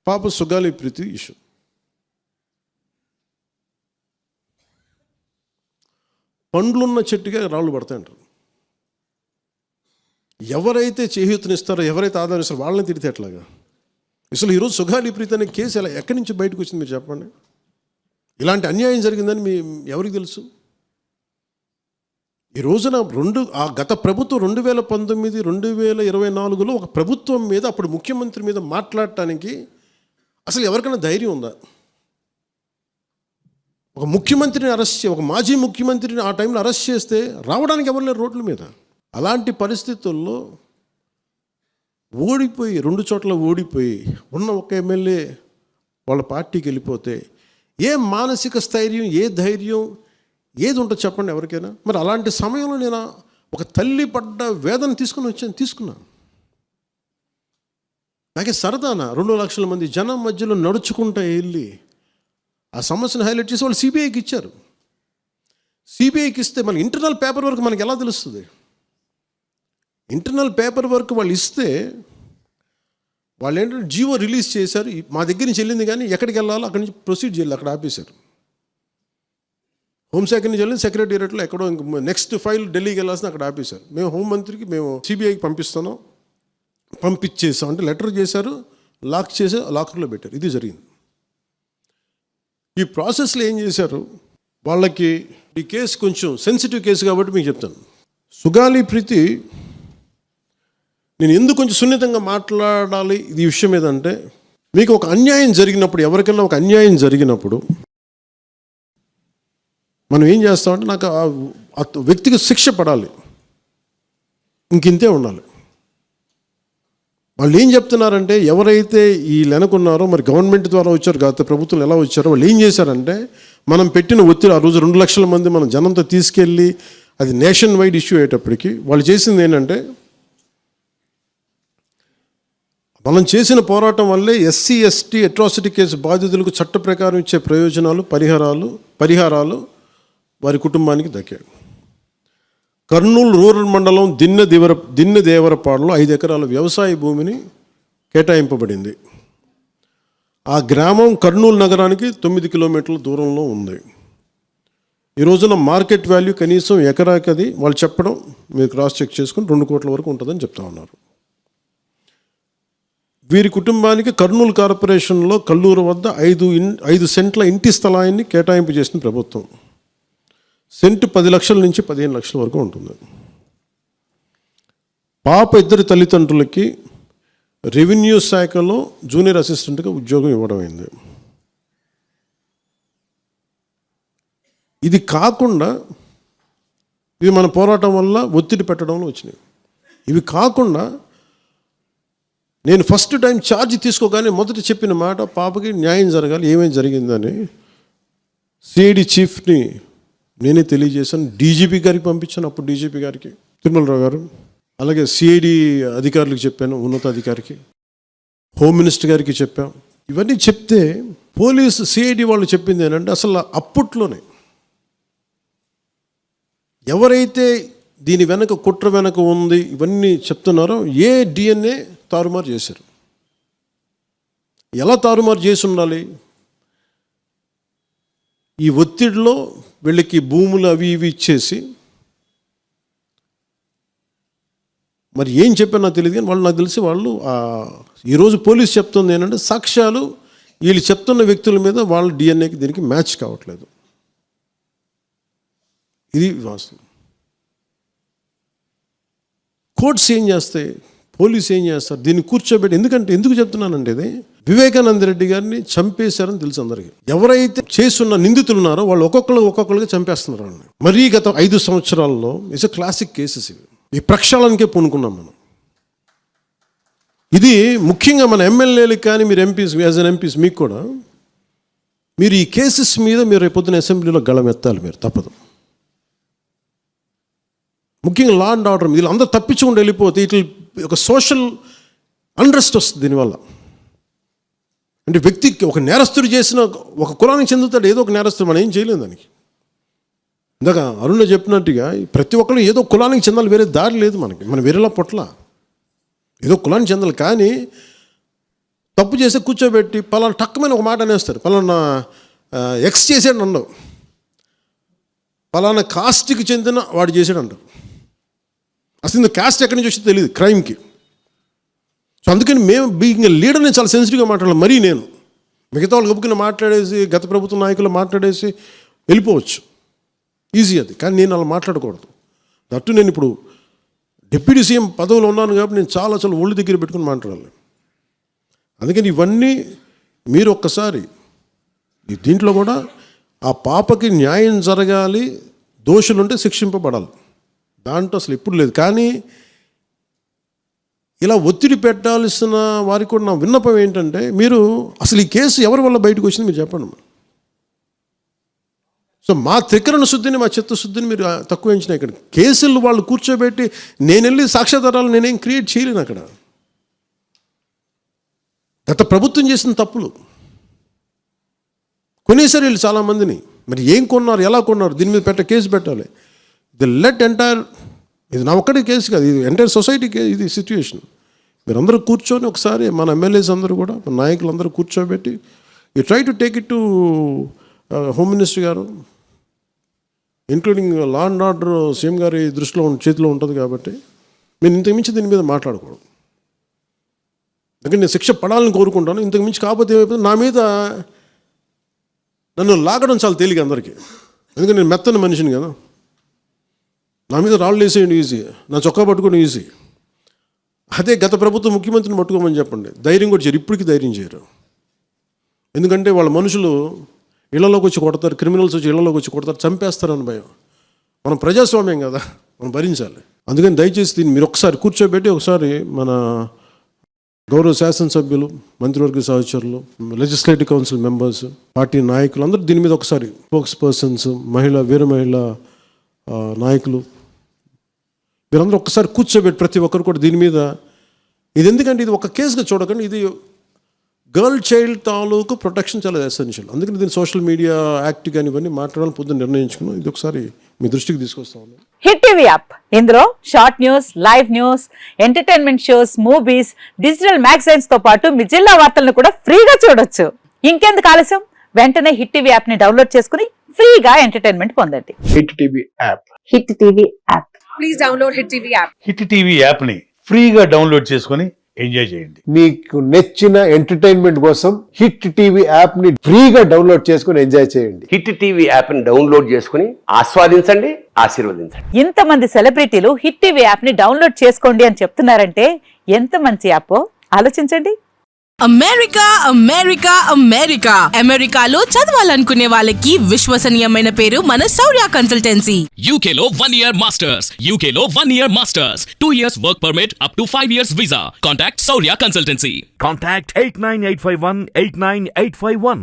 పాప సుగాలి ప్రీతి ఇష్యూ. పండ్లున్న చెట్టుగా రాళ్ళు పడతాయంటారు. ఎవరైతే చేయూతనిస్తారో, ఎవరైతే ఆదరిస్తారో వాళ్ళని తిడితే ఎట్లాగా? అసలు ఈరోజు సుగాలి ప్రీతి అనే కేసు ఎలా ఎక్కడి నుంచి బయటకు వచ్చింది మీరు చెప్పండి. ఇలాంటి అన్యాయం జరిగిందని ఎవరికి తెలుసు? ఈ రోజున గత ప్రభుత్వం 2019, 2024లో ఒక ప్రభుత్వం మీద, అప్పుడు ముఖ్యమంత్రి మీద మాట్లాడటానికి అసలు ఎవరికైనా ధైర్యం ఉందా? ఒక ముఖ్యమంత్రిని అరెస్ట్ ఒక మాజీ ముఖ్యమంత్రిని ఆ టైంలో అరెస్ట్ చేస్తే రావడానికి ఎవరు లేరు రోడ్ల మీద. అలాంటి పరిస్థితుల్లో ఓడిపోయి 2 చోట్ల ఓడిపోయి ఉన్న ఒక ఎమ్మెల్యే వాళ్ళ పార్టీకి వెళ్ళిపోతే ఏ మానసిక స్థైర్యం, ఏ ధైర్యం, ఏది ఉంటుంది చెప్పండి ఎవరికైనా? మరి అలాంటి సమయంలో నేను ఒక తల్లి పడ్డ వేదన తీసుకున్నాను. నాకే సరదానా 2 లక్షల మంది జనం మధ్యలో నడుచుకుంటూ వెళ్ళి ఆ సమస్యను హైలైట్ చేసి వాళ్ళు సిబిఐకి ఇచ్చారు. సిబిఐకి ఇస్తే మన ఇంటర్నల్ పేపర్ వర్క్ మనకి ఎలా తెలుస్తుంది? ఇంటర్నల్ పేపర్ వర్క్ వాళ్ళు ఇస్తే వాళ్ళు ఏంటంటే జీవో రిలీజ్ చేశారు. మా దగ్గర నుంచి వెళ్ళింది కానీ ఎక్కడికి వెళ్ళాలో అక్కడి నుంచి ప్రొసీడ్ చేయాలి, అక్కడ ఆపేశారు. హోంశాఖ నుంచి వెళ్ళింది సెక్రటేరియట్లో ఎక్కడో నెక్స్ట్ ఫైల్ ఢిల్లీకి వెళ్ళాల్సిన అక్కడ ఆపేశారు. మేము హోంమంత్రికి మేము సిబిఐకి పంపించేసాం అంటే లెటర్ చేశారు, లాక్ చేసి లాకర్లో పెట్టారు. ఇది జరిగింది. ఈ ప్రాసెస్లో ఏం చేశారు, వాళ్ళకి ఈ కేసు కొంచెం సెన్సిటివ్ కేసు కాబట్టి మీకు చెప్తాను. సుగాలి ప్రీతి నేను ఎందుకు కొంచెం సున్నితంగా మాట్లాడాలి ఈ విషయం ఏదంటే, మీకు ఒక అన్యాయం జరిగినప్పుడు, ఎవరికైనా ఒక అన్యాయం జరిగినప్పుడు మనం ఏం చేస్తామంటే, నాకు ఆ వ్యక్తికి శిక్ష పడాలి, ఇంకింతే ఉండాలి. వాళ్ళు ఏం చెప్తున్నారంటే, ఎవరైతే ఈ వెనకున్నారో, మరి గవర్నమెంట్ ద్వారా వచ్చారు, గత ప్రభుత్వం ఎలా వచ్చారో, వాళ్ళు ఏం చేశారంటే, మనం పెట్టిన ఒత్తిడి ఆ రోజు 2 లక్షల మంది మనం జనంతో తీసుకెళ్ళి అది నేషన్ వైడ్ ఇష్యూ అయ్యేటప్పటికి వాళ్ళు చేసింది ఏంటంటే, మనం చేసిన పోరాటం వల్లే ఎస్సీ ఎస్టీ అట్రాసిటీ కేసు బాధితులకు చట్ట ప్రకారం ఇచ్చే ప్రయోజనాలు, పరిహారాలు వారి కుటుంబానికి దక్కాయి. కర్నూలు రూరల్ మండలం దిన్నెదేవరపాడులో 5 ఎకరాల వ్యవసాయ భూమిని కేటాయింపబడింది. ఆ గ్రామం కర్నూలు నగరానికి 9 కిలోమీటర్ల దూరంలో ఉంది. ఈ రోజున మార్కెట్ వాల్యూ కనీసం ఎకరాకి అది వాళ్ళు చెప్పడం మీరు క్రాస్ చెక్ చేసుకుని 2 కోట్ల వరకు ఉంటుందని చెప్తా ఉన్నారు. వీరి కుటుంబానికి కర్నూలు కార్పొరేషన్లో కల్లూరు వద్ద 5 సెంట్ల ఇంటి స్థలాన్ని కేటాయింపు చేసిన ప్రభుత్వం. సెంటు 10 లక్షల నుంచి 15 లక్షల వరకు ఉంటుంది. పాప 2 తల్లిదండ్రులకి రెవెన్యూ శాఖలో జూనియర్ అసిస్టెంట్గా ఉద్యోగం ఇవ్వడం అయింది. ఇది కాకుండా ఇవి మన పోరాటం వల్ల ఒత్తిడి పెట్టడంలో వచ్చినాయి. ఇవి కాకుండా నేను ఫస్ట్ టైం ఛార్జ్ తీసుకోగానే మొదట చెప్పిన మాట, పాపకి న్యాయం జరగాలి, ఏమేమి జరిగిందని సిఐడి చీఫ్ని నేనే తెలియజేశాను. డీజీపీ గారికి పంపించాను, అప్పుడు డీజీపీ గారికి తిరుమలరావు గారు, అలాగే సిఐడి అధికారులకు చెప్పాను, ఉన్నతాధికారికి, హోమ్ మినిస్టర్ గారికి చెప్పాం. ఇవన్నీ చెప్తే పోలీసు సిఐడి వాళ్ళు చెప్పింది ఏంటంటే, అసలు అప్పట్లోనే ఎవరైతే దీని వెనక కుట్ర వెనక ఉంది ఇవన్నీ చెప్తున్నారో ఏ డిఎన్ఏ తారుమారు చేశారు. ఎలా తారుమారు చేసి ఉండాలి? ఈ ఒత్తిడిలో వీళ్ళకి భూములు అవి ఇవి ఇచ్చేసి, మరి ఏం చెప్పారు నాకు తెలియదు కానీ నాకు తెలిసి వాళ్ళు ఈరోజు పోలీసు చెప్తుంది ఏంటంటే, సాక్ష్యాలు వీళ్ళు చెప్తున్న వ్యక్తుల మీద వాళ్ళ డిఎన్ఏకి దీనికి మ్యాచ్ కావట్లేదు. ఇది వాస్తవం. కోర్ట్స్ ఏం చేస్తాయి, పోలీసు ఏం చేస్తారు, దీన్ని కూర్చోబెట్టి. ఎందుకు చెప్తున్నానంటే, ఇది వివేకానంద రెడ్డి గారిని చంపేశారని తెలుసు అందరికీ. ఎవరైతే చేస్తున్న నిందితులు ఉన్నారో వాళ్ళు ఒక్కొక్కరుగా చంపేస్తున్నారు వాళ్ళని. మరీ గత 5 సంవత్సరాల్లో ఇట్స్ ఎ క్లాసిక్ కేసెస్ ఇవి. ఈ ప్రక్షాళనకే పూనుకున్నాం మనం. ఇది ముఖ్యంగా మన ఎమ్మెల్యేలకు కానీ, మీరు ఎంపీస్, యాజ్ అన్ ఎంపీస్ మీకు కూడా, మీరు ఈ కేసెస్ మీద మీరు రేపొద్దున అసెంబ్లీలో గళం ఎత్తాలి, మీరు తప్పదు. ముఖ్యంగా లా అండ్ ఆర్డర్ వీళ్ళు అందరూ తప్పించుకుంటూ వెళ్ళిపోతే ఇట్లా ఒక సోషల్ అన్రెస్ట్ వస్తుంది దీనివల్ల. అంటే వ్యక్తికి ఒక నేరస్తుడు చేసిన ఒక కులానికి చెందుతాడు, ఏదో ఒక నేరస్తుడు, మనం ఏం చేయలేము దానికి. ఇందాక అరుణ చెప్పినట్టుగా ప్రతి ఒక్కరు ఏదో కులానికి చెందాలి, వేరే దారి లేదు మనకి. మనం వేరేలా పొట్ల ఏదో కులానికి చెందాలి. కానీ తప్పు చేస్తే కూర్చోబెట్టి పలానా టక్కుమైన ఒక మాట అనేస్తారు. పలానా ఎక్స్ చేసాడు అన్నావు, పలానా కాస్ట్కి చెందిన వాడు చేసాడు అంటారు. అసలు ఇంత కాస్ట్ ఎక్కడి నుంచి వచ్చిందో తెలియదు క్రైమ్కి. సో అందుకని మేము బీయింగ్ లీడర్ నేను చాలా సెన్సిటివ్గా మాట్లాడాలి. మరీ నేను మిగతా వాళ్ళు గబుకుని మాట్లాడేసి గత ప్రభుత్వ నాయకులు మాట్లాడేసి వెళ్ళిపోవచ్చు, ఈజీ అది. కానీ నేను అలా మాట్లాడకూడదు. దట్టు నేను ఇప్పుడు డిప్యూటీ సీఎం పదవిలో ఉన్నాను కాబట్టి నేను చాలా ఒళ్ళు దగ్గర పెట్టుకుని మాట్లాడాలి. అందుకని ఇవన్నీ మీరు ఒక్కసారి దీంట్లో కూడా ఆ పాపకి న్యాయం జరగాలి, దోషులుంటే శిక్షింపబడాలి, దాంట్లో అసలు ఎప్పుడు లేదు. కానీ ఇలా ఒత్తిడి పెట్టాల్సిన వారికి కూడా నా విన్నపం ఏంటంటే, మీరు అసలు ఈ కేసు ఎవరి వల్ల బయటకు వచ్చింది మీరు చెప్పండి. సో మా త్రికరణ శుద్ధిని, మా చిత్తశుద్ధిని మీరు తక్కువ ఎంచిన. ఇక్కడ కేసులు వాళ్ళు కూర్చోబెట్టి నేను వెళ్ళి సాక్ష్యాధారాలు నేనేం క్రియేట్ చేయలేను. అక్కడ గత ప్రభుత్వం చేసిన తప్పులు కొనేసారు వీళ్ళు చాలామందిని. మరి ఏం కొన్నారు, ఎలా కొన్నారు, దీని మీద కేసు పెట్టాలి. లెట్ ఎంటైర్, ఇది నా ఒక్కటి కేసు కాదు, ఇది ఎంటైర్ సొసైటీ కేసు, ఇది సిచ్యువేషన్. మీరందరూ కూర్చొని ఒకసారి మన ఎమ్మెల్యేస్ అందరూ కూడా, మన నాయకులందరూ కూర్చోబెట్టి you try to take it to home minister గారు, including law and order CM గారి దృష్టిలో చేతిలో ఉంటుంది కాబట్టి మీరు ఇంతకుమించి దీని మీద మాట్లాడకూడదు. అందుకని నేను శిక్ష పడాలని కోరుకుంటాను. ఇంతకుమించి కాకపోతే ఏమైపోతుంది, నా మీద నన్ను లాగడం చాలా తేలిక అందరికీ. ఎందుకంటే నేను మెత్తని మనిషిని కదా, నా మీద రాళ్ళు వేసేయండి ఈజీ, నా చొక్కా పట్టుకోవడం ఈజీ. అదే గత ప్రభుత్వం ముఖ్యమంత్రిని పట్టుకోమని చెప్పండి, ధైర్యం కూడా చేయరు, ఇప్పటికీ ధైర్యం చేయరు. ఎందుకంటే వాళ్ళ మనుషులు ఇళ్లలోకి వచ్చి కొడతారు, క్రిమినల్స్ వచ్చి ఇళ్లలోకి వచ్చి కొడతారు, చంపేస్తారని భయం. మనం ప్రజాస్వామ్యం కదా, మనం భరించాలి. అందుకని దయచేసి దీన్ని మీరు ఒకసారి కూర్చోబెట్టి, ఒకసారి మన గౌరవ శాసనసభ్యులు, మంత్రివర్గ సహచరులు, లెజిస్లేటివ్ కౌన్సిల్ మెంబర్స్, పార్టీ నాయకులు అందరూ దీని మీద ఒకసారి, స్పోక్స్ పర్సన్స్, వీర మహిళా నాయకులు, మీరందరూ ఒక్కసారి కూర్చోబెట్టి ప్రతి ఒక్కరు కూడా దీని మీద, ఇది ఎందుకంటే ఇది ఒక కేసుగా చూడకండి, ఇది గర్ల్ చైల్డ్ తాలూకు ప్రొటెక్షన్ చాలా ఎసెన్షియల్. అందుకని దీన్ని సోషల్ మీడియా యాక్ట్ కానీ ఇవన్నీ మాట్లాడాలని పొద్దున్న నిర్ణయించుకున్నాం. ఇది ఒకసారి మీ దృష్టికి తీసుకొస్తా ఉన్నాం. హిట్ టీవీ యాప్, ఇందులో short news, live news, entertainment shows, movies, digital magazines తో పాటు మీ జిల్లా వార్తలను కూడా ఫ్రీగా చూడొచ్చు. ఇంకెందుకు ఆలస్యం, వెంటనే హిట్ టీవీ యాప్ ని డౌన్లోడ్ చేసుకుని ఫ్రీగా ఎంటర్టైన్మెంట్ పొందండి. Hit TV app. Hit TV app. Please download hit TV app. Hit TV app ని ఫ్రీగా డౌన్లోడ్ చేసుకొని ఎంజాయ్ చేయండి. మీకు నచ్చిన ఎంటర్టైన్మెంట్ కోసం హిట్ టీవీ యాప్ ని ఫ్రీగా డౌన్లోడ్ చేసుకొని ఎంజాయ్ చేయండి. హిట్ టీవీ యాప్ ని డౌన్లోడ్ చేసుకుని ఆస్వాదించండి, ఆశీర్వదించండి. ఇంతమంది సెలబ్రిటీలు హిట్ టీవీ యాప్ ని డౌన్లోడ్ చేసుకోండి అని చెప్తున్నారంటే ఎంత మంచి యాప్ ఆలోచించండి. అమెరికా అమెరికా అమెరికా అమెరికాలో చదవాలనుకునే వాళ్ళకి విశ్వసనీయమైన పేరు మన శౌర్య కన్సల్టెన్సీ. UK లో 1 year masters, UK లో 1 year masters, 2 years work permit up to 5 years visa. Contact Saurya Consultancy. Contact 89851 89851.